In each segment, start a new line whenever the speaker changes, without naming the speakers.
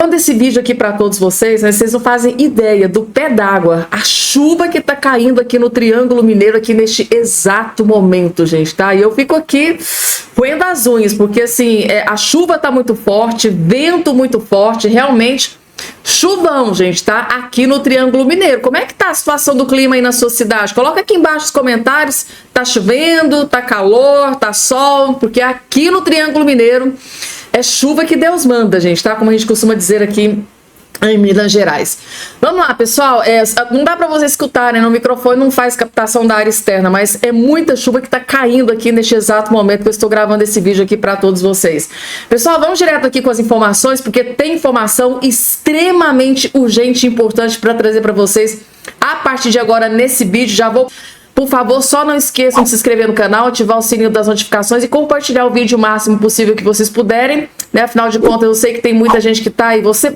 gravando esse vídeo aqui para todos vocês, né, vocês não fazem ideia do pé d'água, a chuva que tá caindo aqui no Triângulo Mineiro aqui neste exato momento, gente, tá? E eu fico aqui roendo as unhas, porque assim, a chuva tá muito forte, vento muito forte, realmente chuvão, gente, tá? Aqui no Triângulo Mineiro. Como é que tá a situação do clima aí na sua cidade? Coloca aqui embaixo nos comentários, tá chovendo, tá calor, tá sol, porque aqui no Triângulo Mineiro é chuva que Deus manda, gente, tá? Como a gente costuma dizer aqui em Minas Gerais. Vamos lá, pessoal, não dá para vocês escutarem, no microfone não faz captação da área externa, mas é muita chuva que tá caindo aqui neste exato momento que eu estou gravando esse vídeo aqui para todos vocês. Pessoal, vamos direto aqui com as informações, porque tem informação extremamente urgente e importante para trazer para vocês a partir de agora nesse vídeo. Já vou... Por favor, só não esqueçam de se inscrever no canal, ativar o sininho das notificações e compartilhar o vídeo o máximo possível que vocês puderem, né? Afinal de contas, eu sei que tem muita gente que tá aí. Você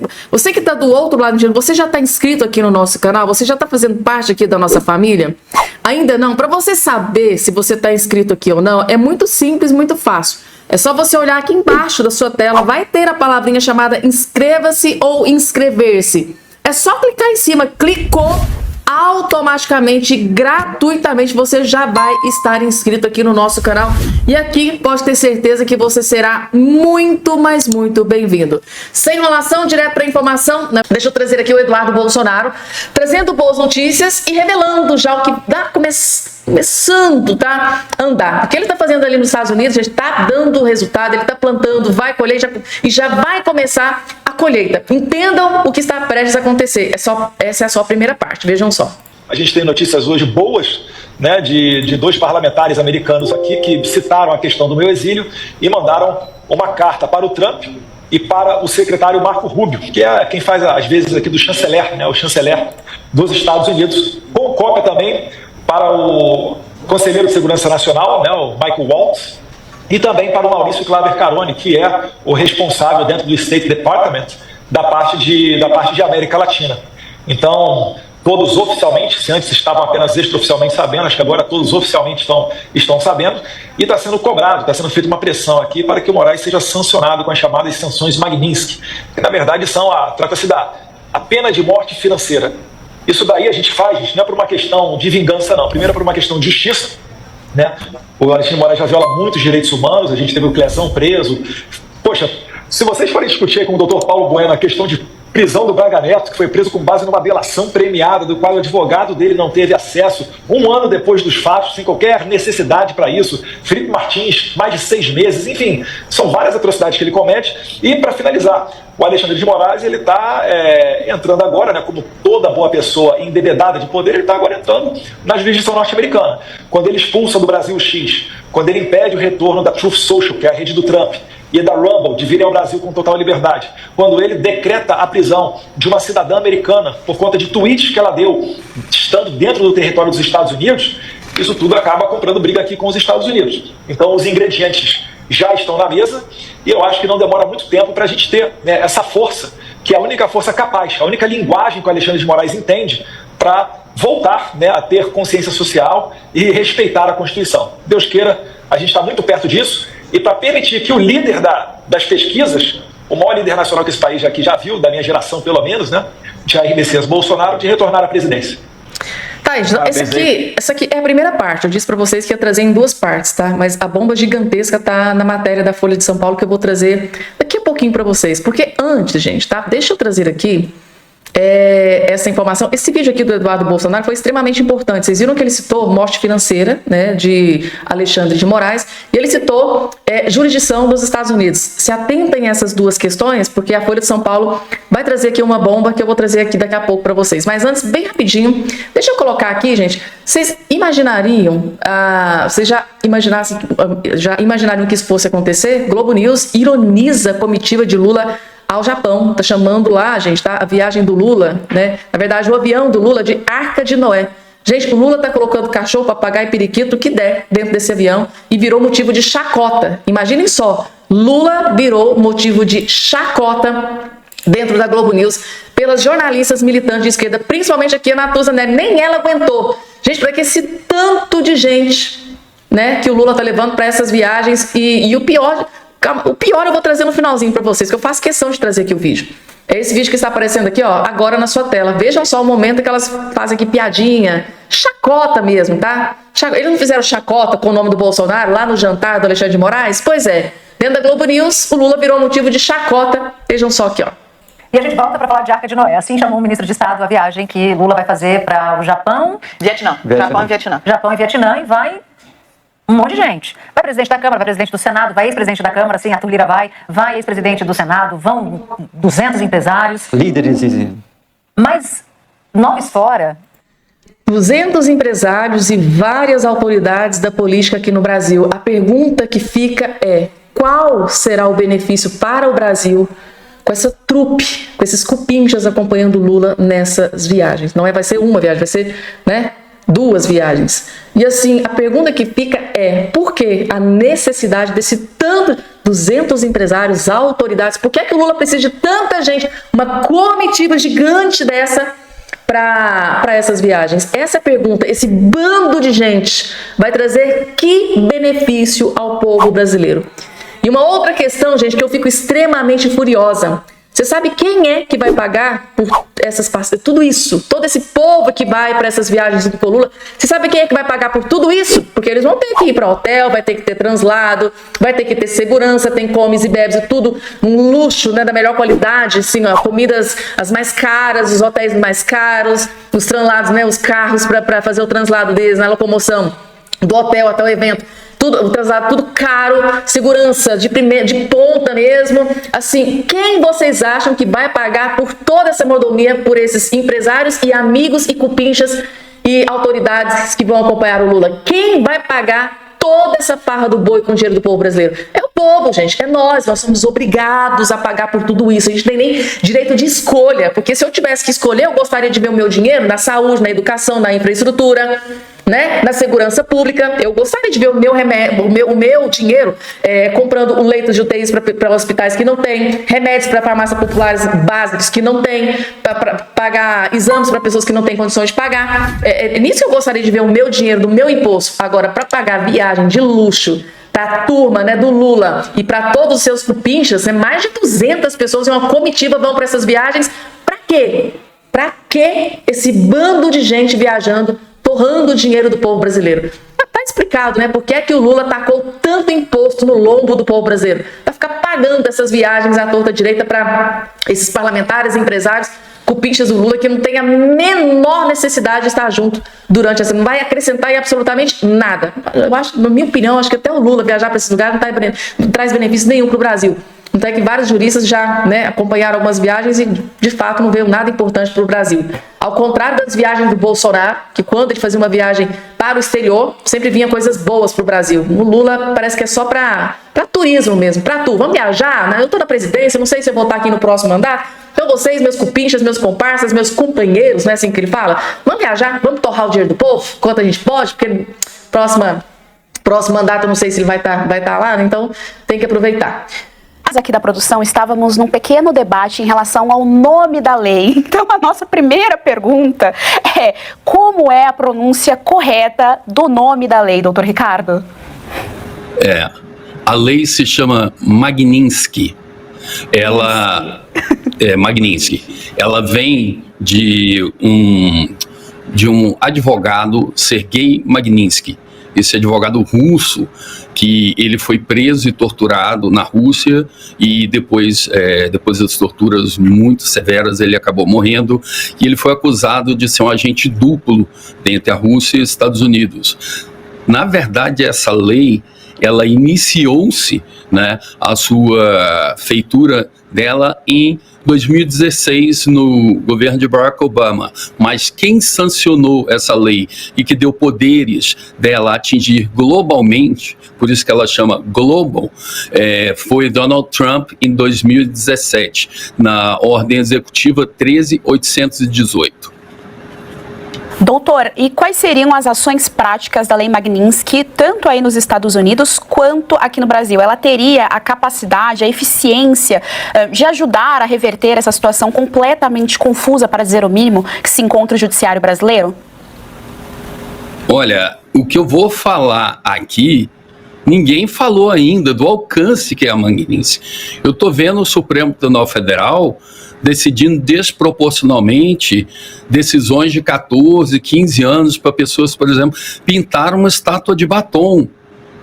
que tá do outro lado, você já tá inscrito aqui no nosso canal? Você já tá fazendo parte aqui da nossa família? Ainda não? Para você saber se você tá inscrito aqui ou não, é muito simples, muito fácil. É só você olhar aqui embaixo da sua tela, vai ter a palavrinha chamada inscreva-se ou inscrever-se. É só clicar em cima, clicou, automaticamente, gratuitamente, você já vai estar inscrito aqui no nosso canal. E aqui pode ter certeza que você será muito, mas muito bem-vindo. Sem enrolação, direto para a informação, né? Deixa eu trazer aqui o Eduardo Bolsonaro, trazendo boas notícias e revelando já o que dá começando, tá? Andar. O que ele tá fazendo ali nos Estados Unidos, já está dando resultado, ele tá plantando, vai colher e já vai começar a colheita. Entendam o que está prestes a acontecer. Essa é só a primeira parte, vejam só.
A gente tem notícias hoje boas, né, de dois parlamentares americanos aqui que citaram a questão do meu exílio e mandaram uma carta para o Trump e para o secretário Marco Rubio, que é quem faz às vezes aqui do chanceler, né, o chanceler dos Estados Unidos, com cópia também para o conselheiro de segurança nacional, né, o Michael Waltz, e também para o Maurício Claver Carone, que é o responsável dentro do State Department da parte de América Latina. Então, todos oficialmente, se antes estavam apenas extraoficialmente sabendo, acho que agora todos oficialmente estão sabendo, e está sendo cobrado, está sendo feita uma pressão aqui para que o Moraes seja sancionado com as chamadas sanções Magnitsky, que na verdade trata-se da pena de morte financeira. Isso daí a gente faz, gente, não é por uma questão de vingança, não. Primeiro é por uma questão de justiça, né? O Alexandre de Moraes já viola muitos direitos humanos, a gente teve o Clezão preso. Poxa, se vocês forem discutir com o Dr. Paulo Bueno a questão de prisão do Braga Neto, que foi preso com base numa delação premiada, do qual o advogado dele não teve acesso 1 ano depois dos fatos, sem qualquer necessidade para isso. Felipe Martins, mais de 6 meses, enfim, são várias atrocidades que ele comete. E, para finalizar, o Alexandre de Moraes, ele está entrando agora, né, como toda boa pessoa embebedada de poder, ele está agora entrando na jurisdição norte-americana. Quando ele expulsa do Brasil X, quando ele impede o retorno da Truth Social, que é a rede do Trump, e da Rumble de virem ao Brasil com total liberdade, quando ele decreta a prisão de uma cidadã americana por conta de tweets que ela deu estando dentro do território dos Estados Unidos, isso tudo acaba comprando briga aqui com os Estados Unidos. Então os ingredientes já estão na mesa e eu acho que não demora muito tempo para a gente ter, né, essa força, que é a única força capaz, a única linguagem que o Alexandre de Moraes entende para voltar, né, a ter consciência social e respeitar a Constituição. Deus queira, a gente está muito perto disso. E para permitir que o líder das pesquisas, o maior líder nacional que esse país aqui já viu, da minha geração pelo menos, né, Jair Messias Bolsonaro, de retornar à presidência.
Tá, essa aqui é a primeira parte. Eu disse para vocês que ia trazer em 2 partes, tá? Mas a bomba gigantesca tá na matéria da Folha de São Paulo que eu vou trazer daqui a pouquinho para vocês. Porque antes, gente, tá? Deixa eu trazer aqui essa informação. Esse vídeo aqui do Eduardo Bolsonaro foi extremamente importante. Vocês viram que ele citou morte financeira, né, de Alexandre de Moraes, e ele citou jurisdição dos Estados Unidos. Se atentem a essas 2 questões, porque a Folha de São Paulo vai trazer aqui uma bomba que eu vou trazer aqui daqui a pouco para vocês. Mas antes, bem rapidinho, deixa eu colocar aqui, gente. Vocês imaginariam, vocês já imaginariam que isso fosse acontecer? Globo News ironiza a comitiva de Lula ao Japão, tá chamando lá, gente, tá? A viagem do Lula, né? Na verdade, o avião do Lula de Arca de Noé. Gente, o Lula tá colocando cachorro, papagaio e periquito, o que der dentro desse avião e virou motivo de chacota. Imaginem só, Lula virou motivo de chacota dentro da Globo News pelas jornalistas militantes de esquerda, principalmente aqui a Natuza Neri. Nem ela aguentou. Gente, para que esse tanto de gente, né, que o Lula tá levando para essas viagens e o pior eu vou trazer no finalzinho para vocês, que eu faço questão de trazer aqui o vídeo. É esse vídeo que está aparecendo aqui, ó, agora na sua tela. Vejam só o momento que elas fazem aqui piadinha, chacota mesmo, tá? Eles não fizeram chacota com o nome do Bolsonaro lá no jantar do Alexandre de Moraes? Pois é. Dentro da Globo News, o Lula virou motivo de chacota. Vejam só aqui, ó.
E a gente volta para falar de Arca de Noé. Assim chamou o ministro de Estado a viagem que Lula vai fazer para o Japão.
Vietnã. Japão e Vietnã.
Japão e Vietnã, e vai um monte de gente. Vai presidente da Câmara, vai presidente do Senado, vai ex-presidente da Câmara, sim, Arthur Lira vai ex-presidente do Senado, vão 200 empresários.
Líderes.
Mas, nomes fora...
200 empresários e várias autoridades da política aqui no Brasil. A pergunta que fica é: qual será o benefício para o Brasil com essa trupe, com esses cupinchas acompanhando o Lula nessas viagens? Não vai ser uma viagem, vai ser, né, 2 viagens. E assim, a pergunta que fica é: por que a necessidade desse tanto, 200 empresários, autoridades, por que é que o Lula precisa de tanta gente, uma comitiva gigante dessa para essas viagens? Essa pergunta, esse bando de gente vai trazer que benefício ao povo brasileiro? E uma outra questão, gente, que eu fico extremamente furiosa. Você sabe quem é que vai pagar por essas parcerias? Tudo isso, todo esse povo que vai para essas viagens do Lula, você sabe quem é que vai pagar por tudo isso? Porque eles vão ter que ir para hotel, vai ter que ter translado, vai ter que ter segurança, tem comes e bebes e tudo, um luxo, né, da melhor qualidade, assim, ó, comidas as mais caras, os hotéis mais caros, os translados, né, os carros para fazer o translado deles, na locomoção do hotel até o evento. Tudo, o translado tudo caro, segurança de ponta mesmo. Assim, quem vocês acham que vai pagar por toda essa mordomia, por esses empresários e amigos e cupinchas e autoridades que vão acompanhar o Lula? Quem vai pagar toda essa farra do boi com o dinheiro do povo brasileiro? É o povo, gente, é nós somos obrigados a pagar por tudo isso. A gente não tem nem direito de escolha, porque se eu tivesse que escolher, eu gostaria de ver o meu dinheiro na saúde, na educação, na infraestrutura, né, na segurança pública. Eu gostaria de ver o meu remédio, o meu dinheiro comprando leitos de UTIs para hospitais que não tem, remédios para farmácias populares básicos que não tem, para pagar exames para pessoas que não têm condições de pagar. Nisso eu gostaria de ver o meu dinheiro do meu imposto. Agora, para pagar viagem de luxo para a turma, né, do Lula e para todos os seus cupinchas, né, mais de 200 pessoas em uma comitiva vão para essas viagens. Para quê? Para que esse bando de gente viajando, torrando o dinheiro do povo brasileiro? Tá explicado, né? Por que é que o Lula tacou tanto imposto no lombo do povo brasileiro? Para ficar pagando essas viagens à torta direita para esses parlamentares, empresários, cupinchas do Lula, que não tem a menor necessidade de estar junto durante essa... Não vai acrescentar em absolutamente nada. Eu acho, na minha opinião, acho que até o Lula viajar para esse lugar não traz benefício nenhum para o Brasil. Então é que vários juristas já, né, acompanharam algumas viagens e, de fato, não veio nada importante para o Brasil. Ao contrário das viagens do Bolsonaro, que quando ele fazia uma viagem para o exterior, sempre vinha coisas boas para o Brasil. O Lula parece que é só para turismo mesmo, para tu. Vamos viajar, né? Eu estou na presidência, não sei se eu vou estar aqui no próximo mandato. Então vocês, meus cupinchas, meus comparsas, meus companheiros, né, assim que ele fala, vamos viajar, vamos torrar o dinheiro do povo, quanto a gente pode, porque próximo mandato eu não sei se ele vai estar lá, né? Então tem que aproveitar.
Aqui da produção estávamos num pequeno debate em relação ao nome da lei. Então a nossa primeira pergunta é: como é a pronúncia correta do nome da lei, doutor Ricardo?
A lei se chama Magnitsky. Ela Magnitsky. Ela vem de um advogado, Sergei Magnitsky. Esse advogado russo, que ele foi preso e torturado na Rússia, e depois das torturas muito severas ele acabou morrendo, e ele foi acusado de ser um agente duplo entre a Rússia e os Estados Unidos. Na verdade, essa lei, ela iniciou-se, né, a sua feitura dela em 2016 no governo de Barack Obama, mas quem sancionou essa lei e que deu poderes dela atingir globalmente, por isso que ela chama Global, foi Donald Trump em 2017, na ordem executiva 13.818.
Doutor, e quais seriam as ações práticas da Lei Magnitsky, tanto aí nos Estados Unidos quanto aqui no Brasil? Ela teria a capacidade, a eficiência de ajudar a reverter essa situação completamente confusa, para dizer o mínimo, que se encontra o judiciário brasileiro?
Olha, o que eu vou falar aqui, ninguém falou ainda do alcance que é a Magnitsky. Eu estou vendo o Supremo Tribunal Federal decidindo desproporcionalmente decisões de 14, 15 anos para pessoas, por exemplo, pintar uma estátua de batom.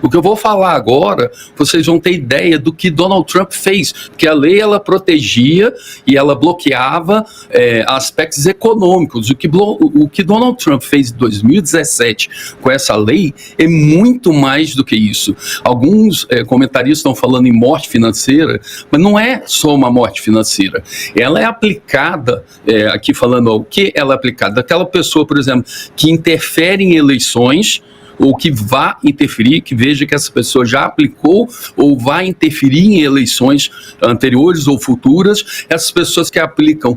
O que eu vou falar agora, vocês vão ter ideia do que Donald Trump fez, porque a lei ela protegia e ela bloqueava aspectos econômicos. O que Donald Trump fez em 2017 com essa lei é muito mais do que isso. Alguns comentaristas estão falando em morte financeira, mas não é só uma morte financeira. Ela é aplicada, aqui falando o que ela é aplicada, aquela pessoa, por exemplo, que interfere em eleições, ou que vá interferir, que veja que essa pessoa já aplicou ou vai interferir em eleições anteriores ou futuras, essas pessoas que aplicam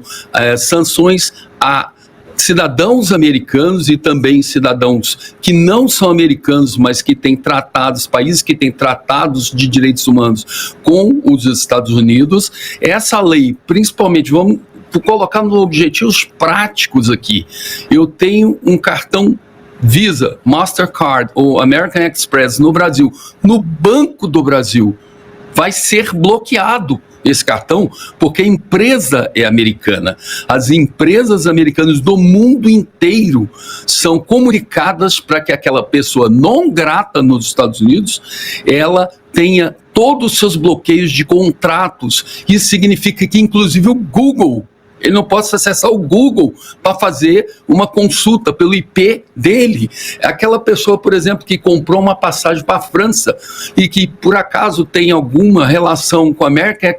sanções a cidadãos americanos e também cidadãos que não são americanos, mas que têm tratados, países que têm tratados de direitos humanos com os Estados Unidos. Essa lei, principalmente, vamos colocar nos objetivos práticos aqui. Eu tenho um cartão Visa, Mastercard ou American Express no Brasil, no Banco do Brasil, vai ser bloqueado esse cartão porque a empresa é americana. As empresas americanas do mundo inteiro são comunicadas para que aquela pessoa não grata nos Estados Unidos, ela tenha todos os seus bloqueios de contratos. Isso significa que inclusive o Google, ele não pode acessar o Google para fazer uma consulta pelo IP dele. Aquela pessoa, por exemplo, que comprou uma passagem para a França e que, por acaso, tem alguma relação com a American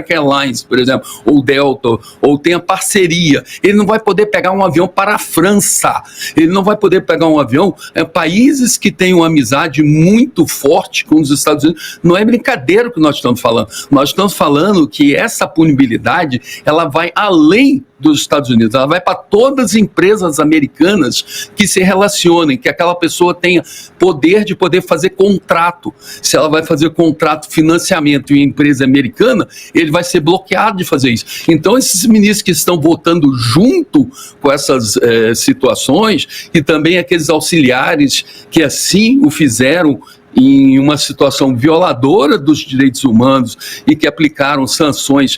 Airlines, por exemplo, ou Delta, ou tem a parceria, ele não vai poder pegar um avião para a França. Ele não vai poder pegar um avião. Países que têm uma amizade muito forte com os Estados Unidos, não é brincadeira o que nós estamos falando. Nós estamos falando que essa punibilidade, ela vai além dos Estados Unidos, ela vai para todas as empresas americanas que se relacionem, que aquela pessoa tenha poder de poder fazer contrato. Se ela vai fazer contrato, financiamento em empresa americana, ele vai ser bloqueado de fazer isso. Então, esses ministros que estão votando junto com essas situações, e também aqueles auxiliares que assim o fizeram em uma situação violadora dos direitos humanos e que aplicaram sanções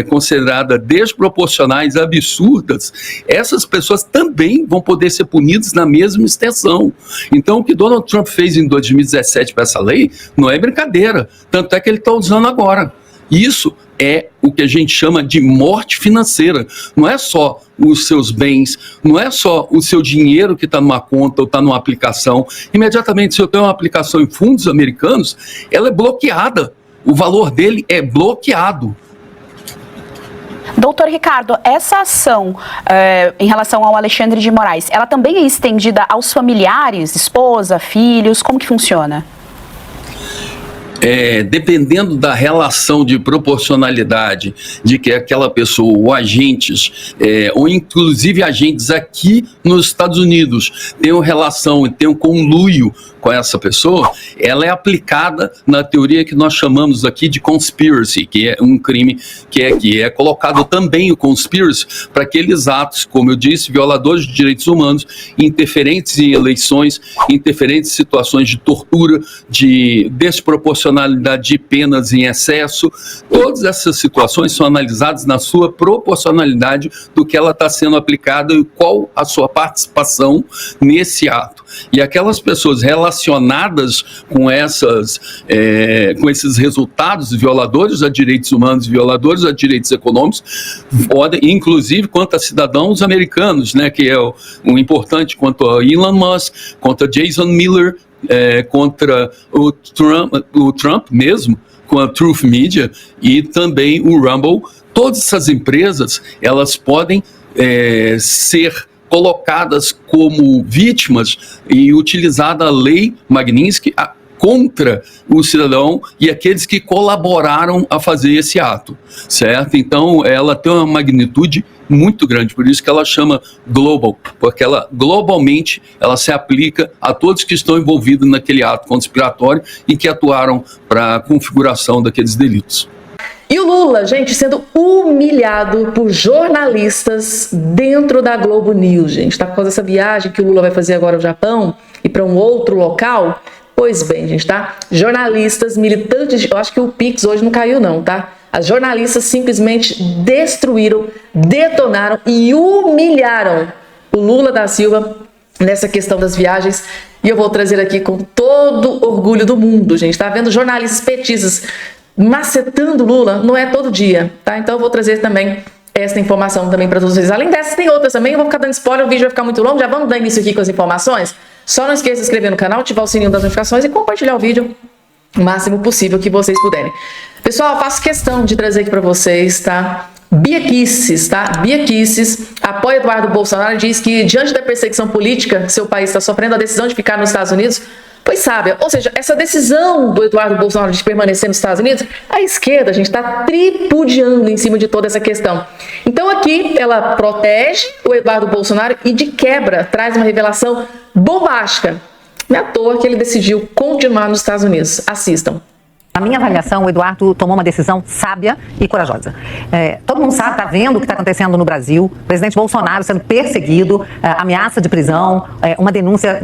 consideradas desproporcionais, absurdas, essas pessoas também vão poder ser punidas na mesma extensão. Então, o que Donald Trump fez em 2017 para essa lei não é brincadeira, tanto é que ele está usando agora. Isso é o que a gente chama de morte financeira. Não é só os seus bens, não é só o seu dinheiro que está numa conta ou está numa aplicação. Imediatamente, se eu tenho uma aplicação em fundos americanos, ela é bloqueada. O valor dele é bloqueado.
Doutor Ricardo, essa ação em relação ao Alexandre de Moraes, ela também é estendida aos familiares, esposa, filhos? Como que funciona?
Dependendo da relação de proporcionalidade de que aquela pessoa, ou agentes, ou inclusive agentes aqui nos Estados Unidos, tenham relação e tenham conluio com essa pessoa, ela é aplicada na teoria que nós chamamos aqui de conspiracy, que é um crime que é colocado também o conspiracy para aqueles atos, como eu disse, violadores de direitos humanos, interferentes em eleições, interferentes em situações de tortura, de desproporcionalidade de penas em excesso. Todas essas situações são analisadas na sua proporcionalidade do que ela está sendo aplicada e qual a sua participação nesse ato. E aquelas pessoas relacionadas com esses resultados violadores a direitos humanos, violadores a direitos econômicos, podem, inclusive quanto a cidadãos americanos, né, que é um importante, quanto a Elon Musk, quanto a Jason Miller, contra o Trump mesmo, com a Truth Media e também o Rumble. Todas essas empresas, elas podem ser colocadas como vítimas e utilizada a lei Magnitsky contra o cidadão e aqueles que colaboraram a fazer esse ato, certo? Então, ela tem uma magnitude muito grande, por isso que ela chama global, porque ela globalmente ela se aplica a todos que estão envolvidos naquele ato conspiratório e que atuaram para a configuração daqueles delitos.
E o Lula, gente, sendo humilhado por jornalistas dentro da Globo News, gente. Tá por causa dessa viagem que o Lula vai fazer agora ao Japão e para um outro local? Pois bem, gente, tá? Jornalistas, militantes, eu acho que o Pix hoje não caiu não, tá? As jornalistas simplesmente destruíram, detonaram e humilharam o Lula da Silva nessa questão das viagens. E eu vou trazer aqui com todo orgulho do mundo, gente. Tá vendo jornalistas petistas macetando Lula? Não é todo dia, tá? Então eu vou trazer também essa informação também para todos vocês. Além dessas, tem outras também. Eu vou ficar dando spoiler, o vídeo vai ficar muito longo. Já vamos dar início aqui com as informações. Só não esqueça de se inscrever no canal, ativar o sininho das notificações e compartilhar o vídeo o máximo possível que vocês puderem. Pessoal, eu faço questão de trazer aqui para vocês, tá? Bia Kicis, tá? Bia Kicis apoia Eduardo Bolsonaro e diz que, diante da perseguição política que seu país está sofrendo, a decisão de ficar nos Estados Unidos foi sábia. Ou seja, essa decisão do Eduardo Bolsonaro de permanecer nos Estados Unidos, a esquerda, a gente está tripudiando em cima de toda essa questão. Então aqui ela protege o Eduardo Bolsonaro e de quebra traz uma revelação bombástica. Não é à toa que ele decidiu continuar nos Estados Unidos. Assistam.
Na minha avaliação, o Eduardo tomou uma decisão sábia e corajosa. Todo mundo sabe, está vendo o que está acontecendo no Brasil. O presidente Bolsonaro sendo perseguido, ameaça de prisão, uma denúncia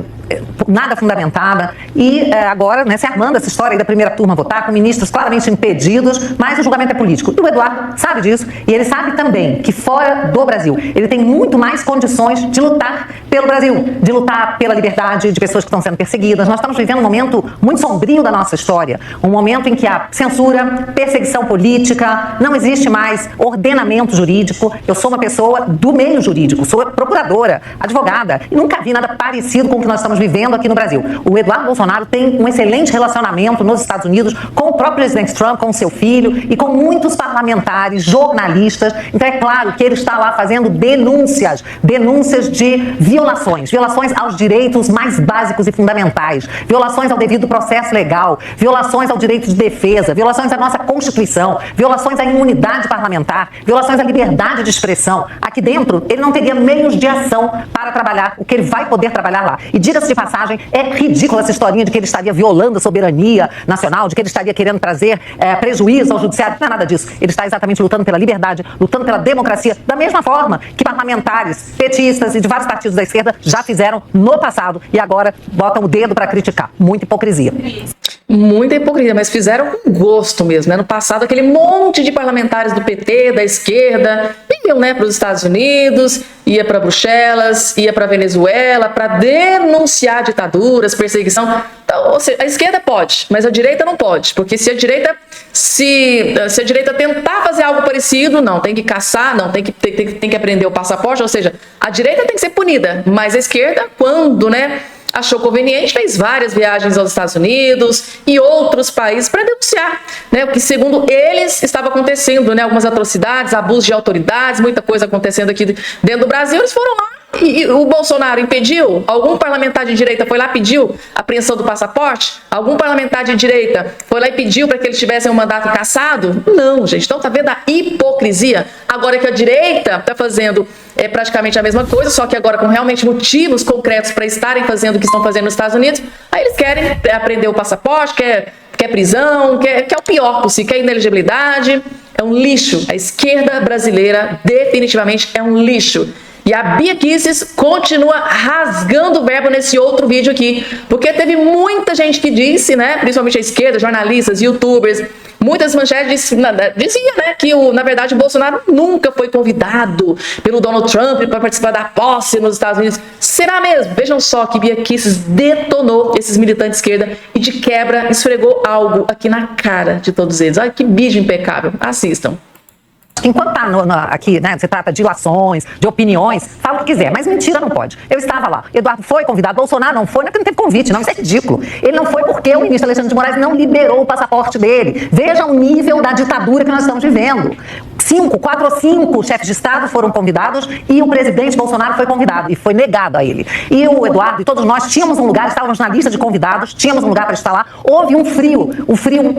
nada fundamentada. E agora, né, se armando essa história aí da primeira turma votar, com ministros claramente impedidos, mas o julgamento é político. E o Eduardo sabe disso. E ele sabe também que fora do Brasil, ele tem muito mais condições de lutar pelo Brasil, de lutar pela liberdade de pessoas que estão sendo perseguidas. Nós estamos vivendo um momento muito sombrio da nossa história. Um momento em que há censura, perseguição política, não existe mais ordenamento jurídico. Eu sou uma pessoa do meio jurídico, sou procuradora, advogada, e nunca vi nada parecido com o que nós estamos vivendo aqui no Brasil. O Eduardo Bolsonaro tem um excelente relacionamento nos Estados Unidos com o próprio presidente Trump, com o seu filho e com muitos parlamentares, jornalistas. Então é claro que ele está lá fazendo denúncias de violações aos direitos mais básicos e fundamentais, violações ao devido processo legal, violações ao direito de defesa, violações à nossa Constituição, violações à imunidade parlamentar, violações à liberdade de expressão. Aqui dentro, ele não teria meios de ação para trabalhar o que ele vai poder trabalhar lá. E diga-se de passagem, é ridícula essa historinha de que ele estaria violando a soberania nacional, de que ele estaria querendo trazer prejuízo ao judiciário. Não é nada disso. Ele está exatamente lutando pela liberdade, lutando pela democracia, da mesma forma que parlamentares, petistas e de vários partidos da esquerda já fizeram no passado e agora botam o dedo para criticar. Muita hipocrisia.
Muita hipocrisia, mas fizeram com gosto mesmo, né? No passado, aquele monte de parlamentares do PT, da esquerda, iam, né, para os Estados Unidos, ia para Bruxelas, ia para Venezuela, para denunciar ditaduras, perseguição. Então, ou seja, a esquerda pode, mas a direita não pode, porque se a direita tentar fazer algo parecido, não, tem que caçar, não, tem que aprender o passaporte, ou seja, a direita tem que ser punida, mas a esquerda, quando, né, achou conveniente, fez várias viagens aos Estados Unidos e outros países para denunciar, né, o que segundo eles estava acontecendo, né, algumas atrocidades, abusos de autoridades, muita coisa acontecendo aqui dentro do Brasil. Eles foram lá e o Bolsonaro impediu? Algum parlamentar de direita foi lá e pediu a apreensão do passaporte? Algum parlamentar de direita foi lá e pediu para que eles tivessem um mandato cassado? Não, gente. Então tá vendo a hipocrisia? Agora que a direita está fazendo praticamente a mesma coisa, só que agora com realmente motivos concretos para estarem fazendo o que estão fazendo nos Estados Unidos, aí eles querem apreender o passaporte, quer prisão, quer o pior possível, quer inelegibilidade. É um lixo. A esquerda brasileira definitivamente é um lixo. E a Bia Kicis continua rasgando o verbo nesse outro vídeo aqui, porque teve muita gente que disse, né, principalmente a esquerda, jornalistas, youtubers, muitas manchetes diziam, né, que na verdade o Bolsonaro nunca foi convidado pelo Donald Trump para participar da posse nos Estados Unidos. Será mesmo? Vejam só que Bia Kicis detonou esses militantes de esquerda e de quebra esfregou algo aqui na cara de todos eles. Olha que vídeo impecável. Assistam.
Enquanto está aqui, né, se trata de ilações, de opiniões, fala o que quiser, mas mentira não pode. Eu estava lá, Eduardo foi convidado, Bolsonaro não foi, não é que não teve convite, não, isso é ridículo. Ele não foi porque o ministro Alexandre de Moraes não liberou o passaporte dele. Veja o nível da ditadura que nós estamos vivendo. 4 ou 5 chefes de Estado foram convidados e o presidente Bolsonaro foi convidado e foi negado a ele. E o Eduardo e todos nós tínhamos um lugar, estávamos na lista de convidados, tínhamos um lugar para estar lá. Houve um frio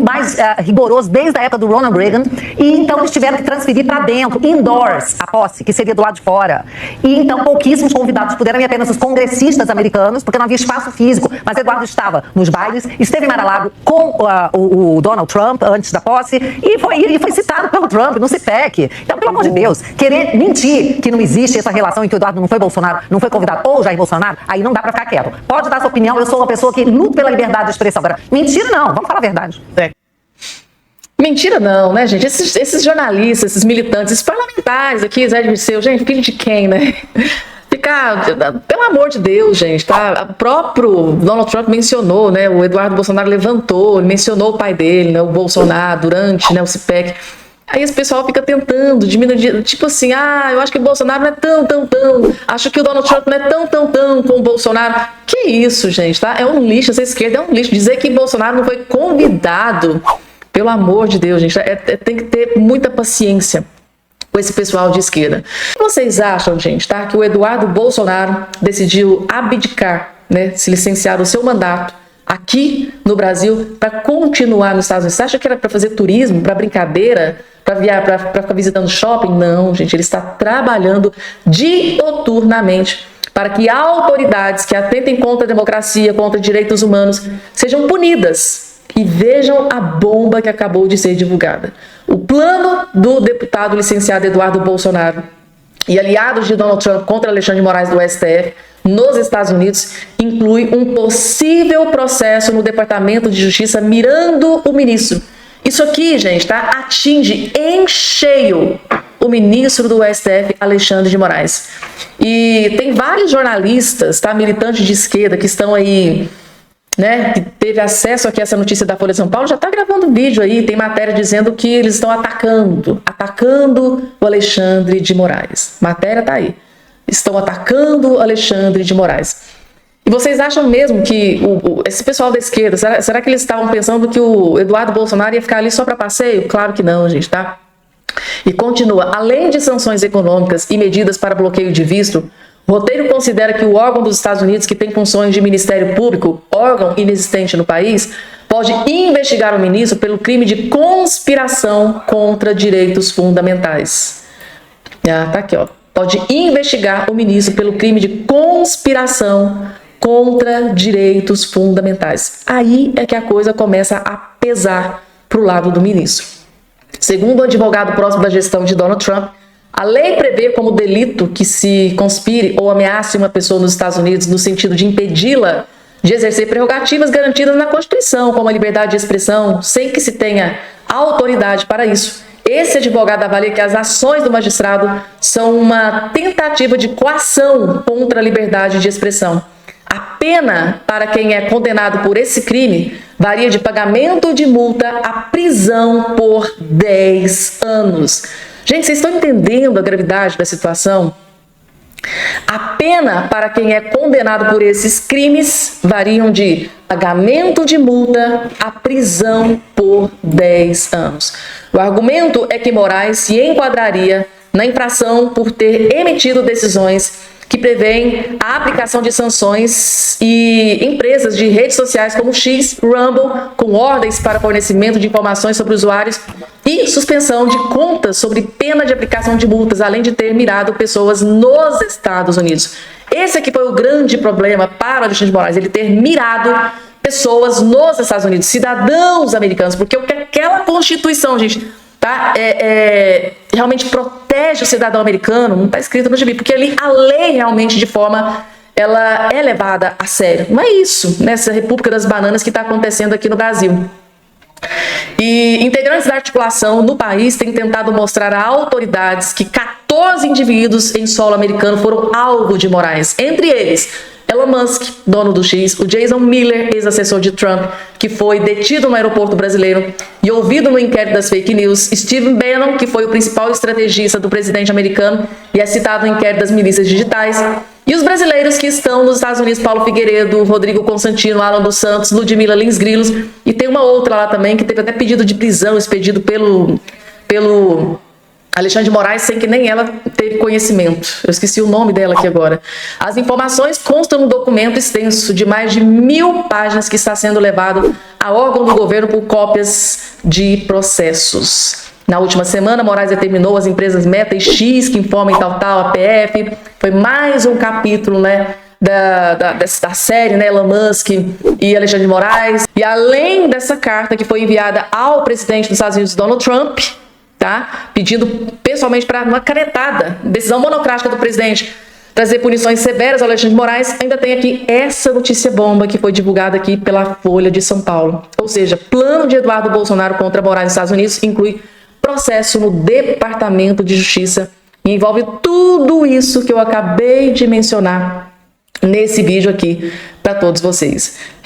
mais rigoroso desde a época do Ronald Reagan, e então eles tiveram que transferir para dentro, indoors, a posse, que seria do lado de fora. E então pouquíssimos convidados puderam ir, apenas os congressistas americanos, porque não havia espaço físico. Mas Eduardo estava nos bailes, esteve em Mar-a-Lago com o Donald Trump antes da posse e foi citado pelo Trump no CIPEC. Então, pelo amor de Deus, querer mentir que não existe essa relação em que o Eduardo não foi Bolsonaro, não foi convidado, ou Jair Bolsonaro, aí não dá pra ficar quieto. Pode dar sua opinião, eu sou uma pessoa que luta pela liberdade de expressão. Agora, mentira não, vamos falar a verdade.
Mentira não, né, gente? Esses jornalistas, esses militantes, esses parlamentares aqui, Zé Dirceu, gente, filho de quem, né? Pelo amor de Deus, gente, tá? O próprio Donald Trump mencionou, né? O Eduardo Bolsonaro levantou, ele mencionou o pai dele, né? O Bolsonaro, durante, né, o CPEC. Aí esse pessoal fica tentando diminuir, tipo assim, eu acho que o Bolsonaro não é tão, acho que o Donald Trump não é tão como o Bolsonaro. Que isso, gente, tá? É um lixo, essa esquerda é um lixo. Dizer que Bolsonaro não foi convidado, pelo amor de Deus, gente, tem que ter muita paciência com esse pessoal de esquerda. Vocês acham, gente, tá, que o Eduardo Bolsonaro decidiu abdicar, né, se licenciar do seu mandato aqui no Brasil para continuar nos Estados Unidos? Você acha que era para fazer turismo, para brincadeira, para ficar visitando shopping? Não, gente, ele está trabalhando diuturnamente para que autoridades que atentem contra a democracia, contra direitos humanos, sejam punidas. E vejam a bomba que acabou de ser divulgada. O plano do deputado licenciado Eduardo Bolsonaro e aliados de Donald Trump contra Alexandre de Moraes do STF nos Estados Unidos inclui um possível processo no Departamento de Justiça mirando o ministro. Isso aqui, gente, tá? Atinge em cheio o ministro do STF, Alexandre de Moraes. E tem vários jornalistas, tá? Militantes de esquerda que estão aí, né, que teve acesso aqui a essa notícia da Folha de São Paulo, já está gravando vídeo aí, tem matéria dizendo que eles estão atacando o Alexandre de Moraes. Matéria tá aí. Estão atacando o Alexandre de Moraes. E vocês acham mesmo que esse pessoal da esquerda, será que eles estavam pensando que o Eduardo Bolsonaro ia ficar ali só para passeio? Claro que não, gente, tá? E continua, além de sanções econômicas e medidas para bloqueio de visto, o roteiro considera que o órgão dos Estados Unidos, que tem funções de Ministério Público, órgão inexistente no país, pode investigar o ministro pelo crime de conspiração contra direitos fundamentais. Tá aqui, ó. Pode investigar o ministro pelo crime de conspiração contra direitos fundamentais. Aí é que a coisa começa a pesar para o lado do ministro. Segundo o advogado próximo da gestão de Donald Trump, a lei prevê como delito que se conspire ou ameace uma pessoa nos Estados Unidos no sentido de impedi-la de exercer prerrogativas garantidas na Constituição, como a liberdade de expressão, sem que se tenha autoridade para isso. Esse advogado avalia que as ações do magistrado são uma tentativa de coação contra a liberdade de expressão. A pena para quem é condenado por esse crime varia de pagamento de multa a prisão por 10 anos. Gente, vocês estão entendendo a gravidade da situação? A pena para quem é condenado por esses crimes variam de pagamento de multa a prisão por 10 anos. O argumento é que Moraes se enquadraria na infração por ter emitido decisões que prevêem a aplicação de sanções e empresas de redes sociais como X, Rumble, com ordens para fornecimento de informações sobre usuários e suspensão de contas sobre pena de aplicação de multas, além de ter mirado pessoas nos Estados Unidos. Esse aqui foi o grande problema para o Alexandre de Moraes, ele ter mirado pessoas nos Estados Unidos, cidadãos americanos, porque o que aquela Constituição, gente, tá, realmente protege o cidadão americano, não está escrito no gibi, porque ali a lei realmente de forma, ela é levada a sério. Não é isso, nessa República das Bananas que está acontecendo aqui no Brasil. E integrantes da articulação no país têm tentado mostrar a autoridades que 14 indivíduos em solo americano foram alvo de Moraes, entre eles Elon Musk, dono do X, o Jason Miller, ex-assessor de Trump, que foi detido no aeroporto brasileiro e ouvido no inquérito das fake news, Stephen Bannon, que foi o principal estrategista do presidente americano e é citado no inquérito das milícias digitais, e os brasileiros que estão nos Estados Unidos, Paulo Figueiredo, Rodrigo Constantino, Alan dos Santos, Ludmila Lins Grilos, e tem uma outra lá também que teve até pedido de prisão expedido pelo Alexandre de Moraes, sem que nem ela teve conhecimento. Eu esqueci o nome dela aqui agora. As informações constam no documento extenso de mais de 1000 páginas que está sendo levado a órgão do governo por cópias de processos. Na última semana, Moraes determinou as empresas Meta e X, que informem a PF. Foi mais um capítulo, né, da série, né, Elon Musk e Alexandre de Moraes. E além dessa carta que foi enviada ao presidente dos Estados Unidos, Donald Trump, tá? Pedindo pessoalmente para uma canetada, decisão monocrática do presidente, trazer punições severas ao Alexandre de Moraes, ainda tem aqui essa notícia bomba que foi divulgada aqui pela Folha de São Paulo. Ou seja, plano de Eduardo Bolsonaro contra Moraes nos Estados Unidos inclui processo no Departamento de Justiça e envolve tudo isso que eu acabei de mencionar nesse vídeo aqui para todos vocês.